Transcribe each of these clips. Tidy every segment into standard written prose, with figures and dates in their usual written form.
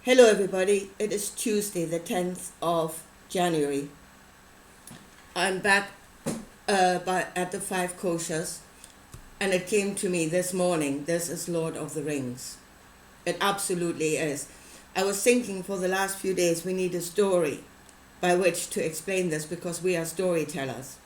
Hello, everybody. It is Tuesday, the 10th of January. I'm back at the Five Koshas, and it came to me this morning. This is Lord of the Rings. It absolutely is. I was thinking for the last few days we need a story by which to explain this because we are storytellers.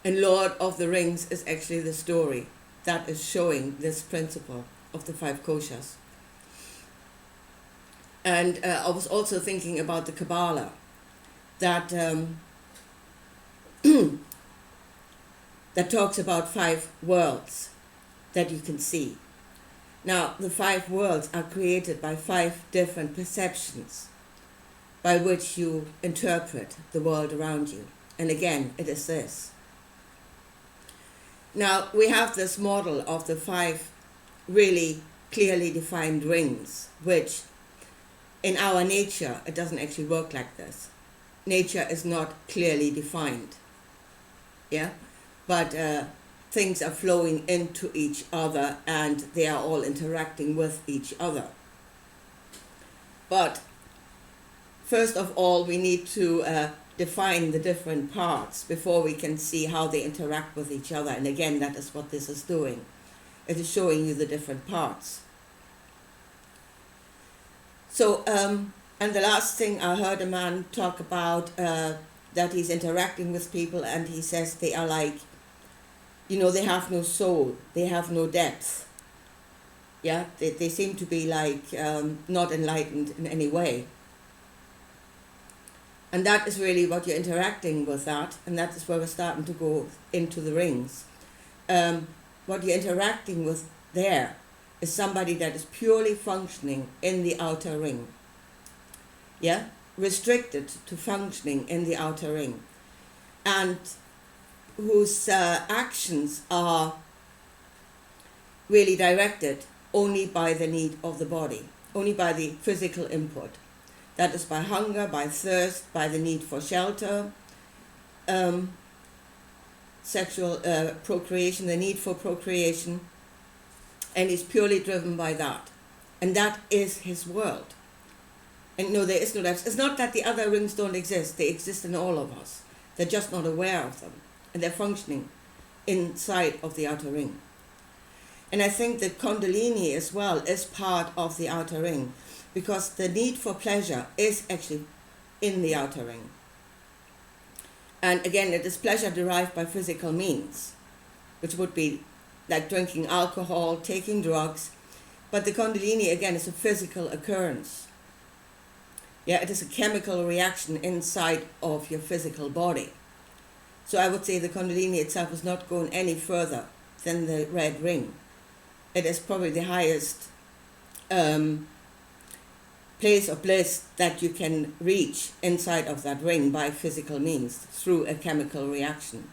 And Lord of the Rings is actually the story that is showing this principle of the Five Koshas. And I was also thinking about the Kabbalah, that that talks about 5 worlds that you can see. Now, the 5 worlds are created by 5 different perceptions by which you interpret the world around you. And again, it is this. Now, we have this model of the 5 really clearly defined rings, which in our nature, it doesn't actually work like this. Nature is not clearly defined, yeah? But things are flowing into each other and they are all interacting with each other. But first of all, we need to define the different parts before we can see how they interact with each other. And again, that is what this is doing. It is showing you the different parts. So, and the last thing I heard a man talk about, that he's interacting with people and he says they are like, they have no soul, they have no depth. Yeah, they seem to be like not enlightened in any way. And that is really what you're interacting with that, and that is where we're starting to go into the rings. What you're interacting with there is somebody that is purely functioning in the outer ring. Yeah? Restricted to functioning in the outer ring. And whose actions are really directed only by the need of the body, only by the physical input. That is by hunger, by thirst, by the need for shelter, sexual procreation, the need for procreation, and is purely driven by that. And that is his world. And no, there is no depth. It's not that the other rings don't exist. They exist in all of us. They're just not aware of them. And they're functioning inside of the outer ring. And I think that Kundalini as well is part of the outer ring, because the need for pleasure is actually in the outer ring. And again, it is pleasure derived by physical means, which would be like drinking alcohol, taking drugs. But the Kundalini, again, is a physical occurrence. Yeah, it is a chemical reaction inside of your physical body. So I would say the Kundalini itself is not going any further than the red ring. It is probably the highest place of bliss that you can reach inside of that ring by physical means through a chemical reaction.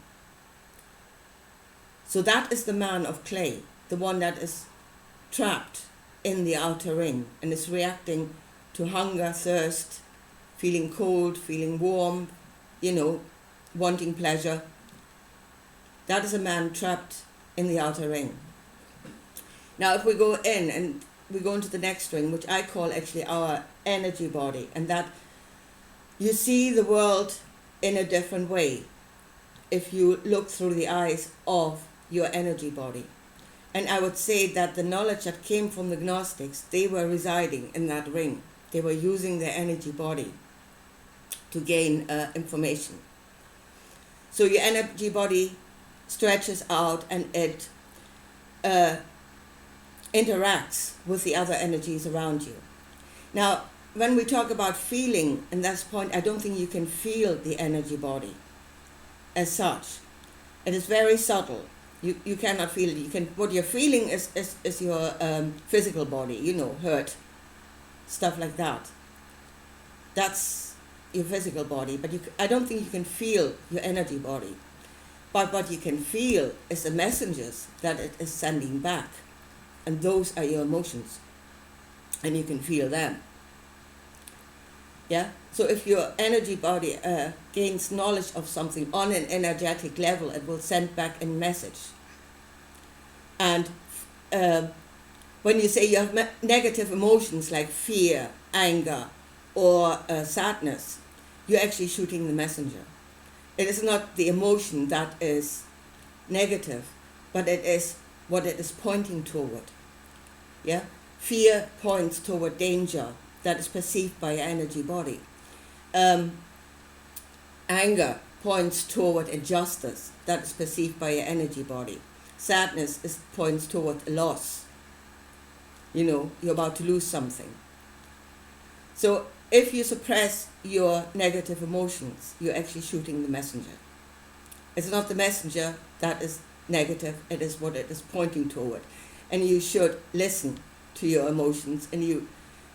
So that is the man of clay, the one that is trapped in the outer ring and is reacting to hunger, thirst, feeling cold, feeling warm, wanting pleasure. That is a man trapped in the outer ring. Now, if we go in and we go into the next ring, which I call actually our energy body, and that you see the world in a different way if you look through the eyes of your energy body. And I would say that the knowledge that came from the Gnostics, they were residing in that ring. They were using their energy body to gain information. So your energy body stretches out and it interacts with the other energies around you. Now, when we talk about feeling, and that's the point, I don't think you can feel the energy body as such. It is very subtle. You cannot feel it. What you're feeling is your physical body, hurt, stuff like that. That's your physical body, but I don't think you can feel your energy body. But what you can feel is the messages that it is sending back. And those are your emotions. And you can feel them. Yeah? So if your energy body gains knowledge of something on an energetic level, it will send back a message. And when you say you have negative emotions like fear, anger, or sadness, you're actually shooting the messenger. It is not the emotion that is negative, but it is what it is pointing toward. Yeah? Fear points toward danger that is perceived by your energy body. Anger points toward injustice that is perceived by your energy body. Sadness points toward a loss. You're about to lose something. So if you suppress your negative emotions, you're actually shooting the messenger. It's not the messenger that is negative, it is what it is pointing toward. And you should listen to your emotions, and you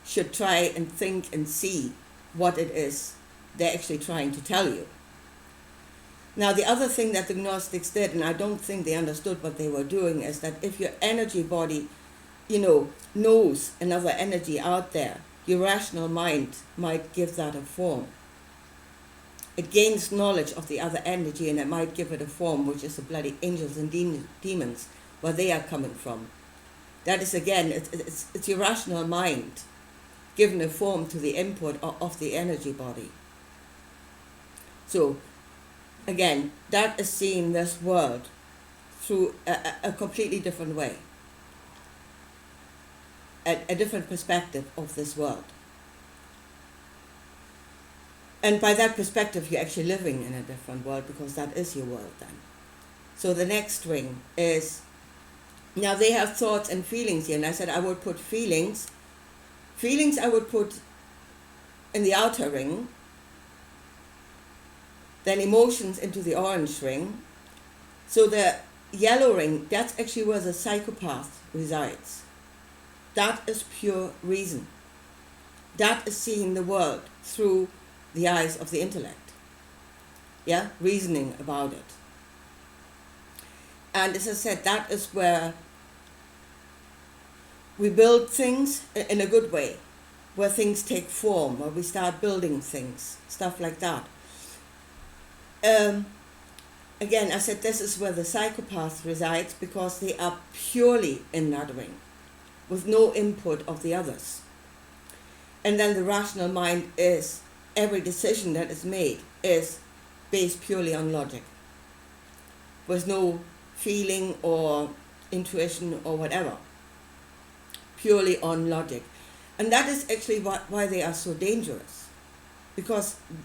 should try and think and see what it is they're actually trying to tell you. Now, the other thing that the Gnostics did, and I don't think they understood what they were doing, is that if your energy body, knows another energy out there, your rational mind might give that a form. It gains knowledge of the other energy, and it might give it a form, which is the bloody angels and demons, where they are coming from. That is, again, it's your rational mind given a form to the input of the energy body. So, again, that is seeing this world through a completely different way, a different perspective of this world. And by that perspective, you're actually living in a different world, because that is your world then. So the next ring is, now they have thoughts and feelings here, and I said I would put feelings I would put in the outer ring, then emotions into the orange ring. So the yellow ring, that's actually where the psychopath resides. That is pure reason. That is seeing the world through the eyes of the intellect. Yeah, reasoning about it. And as I said, that is where we build things in a good way, where things take form, where we start building things, stuff like that. Again, I said this is where the psychopath resides, because they are purely in that ring, with no input of the others. And then the rational mind is, every decision that is made is based purely on logic, with no feeling or intuition or whatever, purely on logic. And that is actually why they are so dangerous,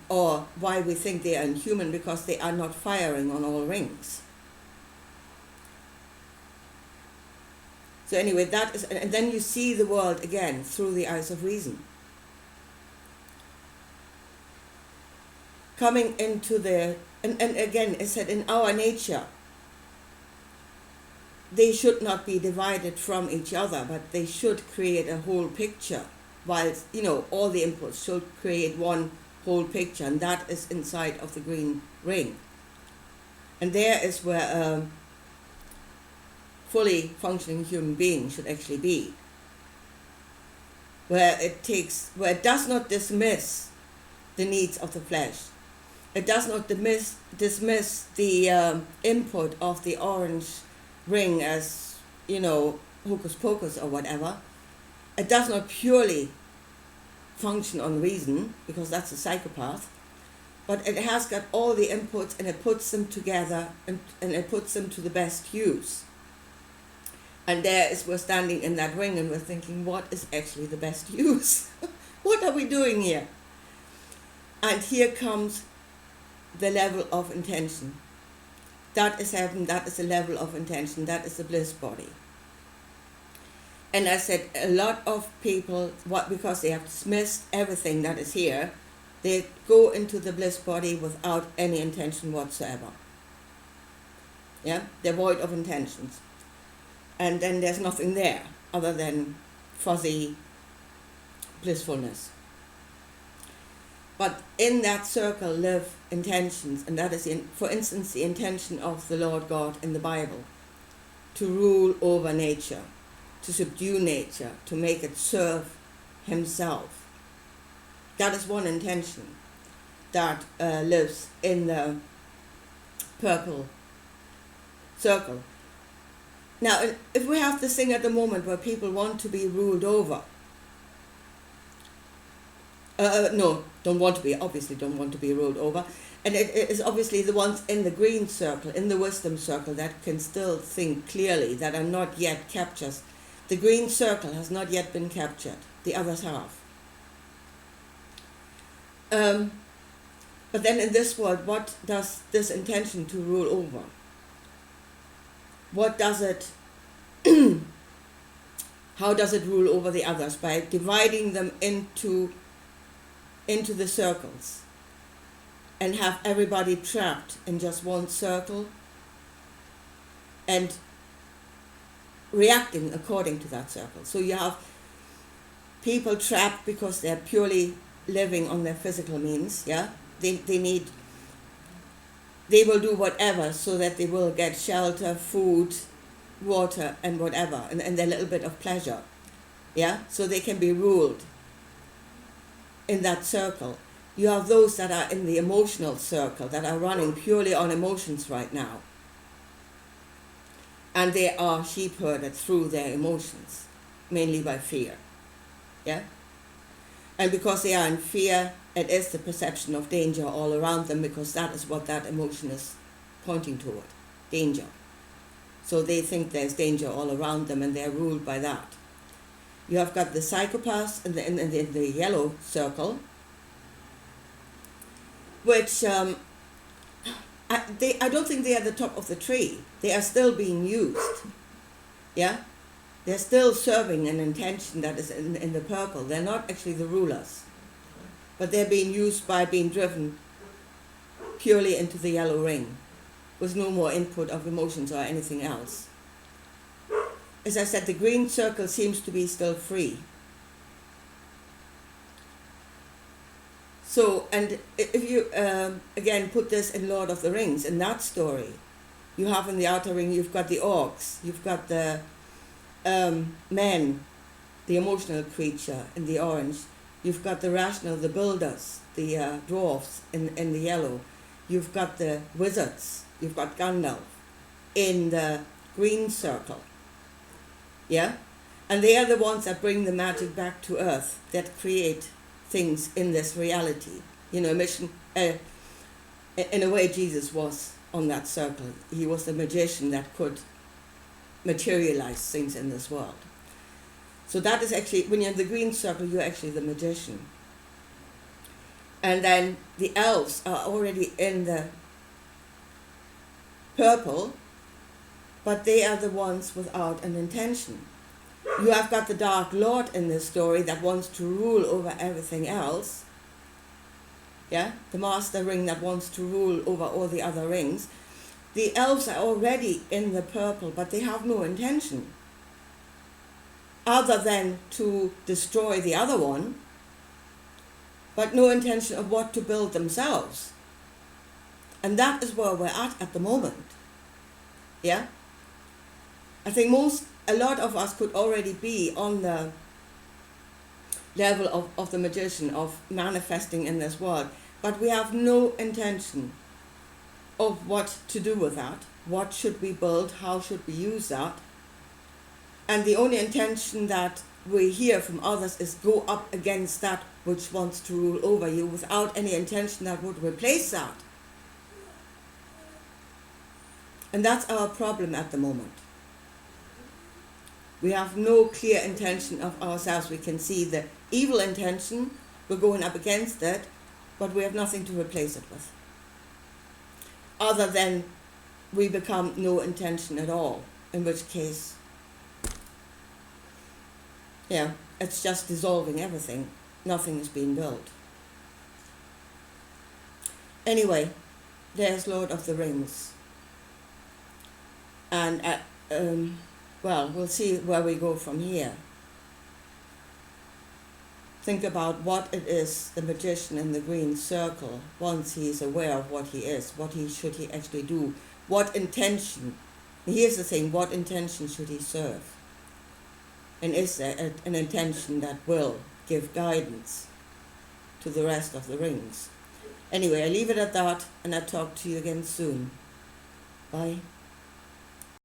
or why we think they are inhuman, because they are not firing on all rings. So anyway, that is, and then you see the world again through the eyes of reason. Coming into and again, it said in our nature, they should not be divided from each other, but they should create a whole picture, while, all the inputs should create one whole picture, and that is inside of the green ring. And there is where a fully functioning human being should actually be, where it does not dismiss the needs of the flesh. It does not dismiss the input of the orange ring as, hocus pocus or whatever. It does not purely function on reason, because that's a psychopath, but it has got all the inputs, and it puts them together, and it puts them to the best use. And there is, we're standing in that ring, and we're thinking, what is actually the best use? What are we doing here? And here comes the level of intention. That is heaven, that is the level of intention, that is the bliss body. And I said, a lot of people, because they have dismissed everything that is here, they go into the bliss body without any intention whatsoever. Yeah, they're void of intentions. And then there's nothing there other than fuzzy blissfulness. But in that circle live intentions, and that is, for instance, the intention of the Lord God in the Bible, to rule over nature, to subdue nature, to make it serve himself. That is one intention that lives in the purple circle. Now, if we have this thing at the moment where people want to be ruled over, no, obviously don't want to be ruled over, and it is obviously the ones in the green circle, in the wisdom circle, that can still think clearly, that are not yet captured. The green circle has not yet been captured, the others have. But then in this world, what does this intention to rule over? What does it, how does it rule over the others? By dividing them into the circles and have everybody trapped in just one circle and reacting according to that circle. So you have people trapped because they're purely living on their physical means, yeah? They will do whatever so that they will get shelter, food, water, and whatever, and their little bit of pleasure, yeah? So they can be ruled in that circle. You have those that are in the emotional circle, that are running purely on emotions right now. And they are sheep herded through their emotions, mainly by fear, yeah? And because they are in fear, it is the perception of danger all around them, because that is what that emotion is pointing toward, danger. So they think there's danger all around them, and they're ruled by that. You have got the psychopaths in the yellow circle, which I don't think they are the top of the tree. They are still being used, yeah? They're still serving an intention that is in the purple. They're not actually the rulers, but they're being used by being driven purely into the yellow ring, with no more input of emotions or anything else. As I said, the green circle seems to be still free. So, and if you, again, put this in Lord of the Rings, in that story, you have in the outer ring, you've got the orcs, you've got the men, the emotional creature in the orange, you've got the rational, the builders, the dwarfs in the yellow, you've got the wizards, you've got Gandalf in the green circle, yeah? And they are the ones that bring the magic back to earth, that create things in this reality. You know, mission, in a way Jesus was on that circle. He was the magician that could materialize things in this world. So that is actually, when you're in the green circle, you're actually the magician. And then the elves are already in the purple, but they are the ones without an intention. You have got the Dark Lord in this story that wants to rule over everything else. Yeah, the Master Ring that wants to rule over all the other rings. The elves are already in the purple, but they have no intention other than to destroy the other one, but no intention of what to build themselves. And that is where we're at the moment. Yeah? I think a lot of us could already be on the level of the magician, of manifesting in this world, but we have no intention of what to do with that, what should we build, how should we use that. And the only intention that we hear from others is go up against that which wants to rule over you, without any intention that would replace that. And that's our problem at the moment. We have no clear intention of ourselves. We can see the evil intention, we're going up against it, but we have nothing to replace it with. Other than we become no intention at all, in which case, yeah, it's just dissolving everything. Nothing is being built. Anyway, there's Lord of the Rings. And well, we'll see where we go from here. Think about what it is the magician in the green circle, once he is aware of what he is, should he actually do, what intention. Here's the thing, what intention should he serve? And is there an intention that will give guidance to the rest of the rings? Anyway, I leave it at that, and I'll talk to you again soon. Bye.